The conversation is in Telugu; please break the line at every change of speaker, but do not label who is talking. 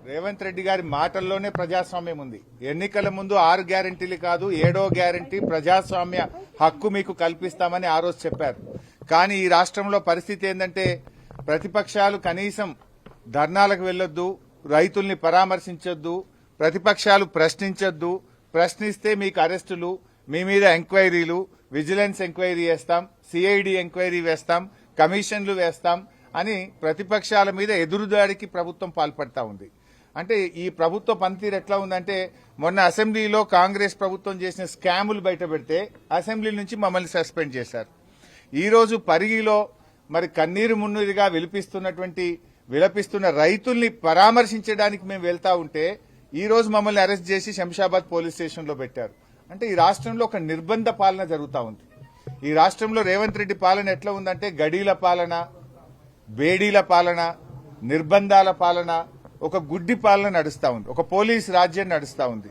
రేవంత్ రెడ్డి గారి మాటల్లోనే ప్రజాస్వామ్యం ఉంది. ఎన్నికల ముందు 6 గ్యారెంటీలు కాదు 7వ గ్యారెంటీ ప్రజాస్వామ్య హక్కు మీకు కల్పిస్తామని ఆ రోజు చెప్పారు. కానీ ఈ రాష్ట్రంలో పరిస్థితి ఏంటంటే ప్రతిపక్షాలు కనీసం ధర్నాలకు వెళ్లొద్దు, రైతుల్ని పరామర్శించొద్దు, ప్రతిపక్షాలు ప్రశ్నించొద్దు, ప్రశ్నిస్తే మీకు అరెస్టులు, మీ మీద ఎంక్వైరీలు, విజిలెన్స్ ఎంక్వైరీ వేస్తాం, సిఐడి ఎంక్వైరీ వేస్తాం, కమిషన్లు వేస్తాం అని ప్రతిపక్షాల మీద ఎదురుదాడికి ప్రభుత్వం పాల్పడతా ఉంది. అంటే ఈ ప్రభుత్వ పనితీరు ఎట్లా ఉందంటే మొన్న అసెంబ్లీలో కాంగ్రెస్ ప్రభుత్వం చేసిన స్కాములు బయటపెడితే అసెంబ్లీ నుంచి మమ్మల్ని సస్పెండ్ చేశారు. ఈ రోజు పరిగిలో మరి కన్నీరు మున్నీరుగా విలపిస్తున్న రైతుల్ని పరామర్శించడానికి మేము వెళ్తా ఉంటే ఈ రోజు మమ్మల్ని అరెస్ట్ చేసి శంషాబాద్ పోలీస్ స్టేషన్ లో పెట్టారు. అంటే ఈ రాష్ట్రంలో ఒక నిర్బంధ పాలన జరుగుతా ఉంది. ఈ రాష్ట్రంలో రేవంత్ రెడ్డి పాలన ఎట్లా ఉందంటే గడీల పాలన, బేడీల పాలన, నిర్బంధాల పాలన, ఒక గుడ్డి పాలన నడుస్తా ఉంది, ఒక పోలీస్ రాజ్యం నడుస్తా ఉంది.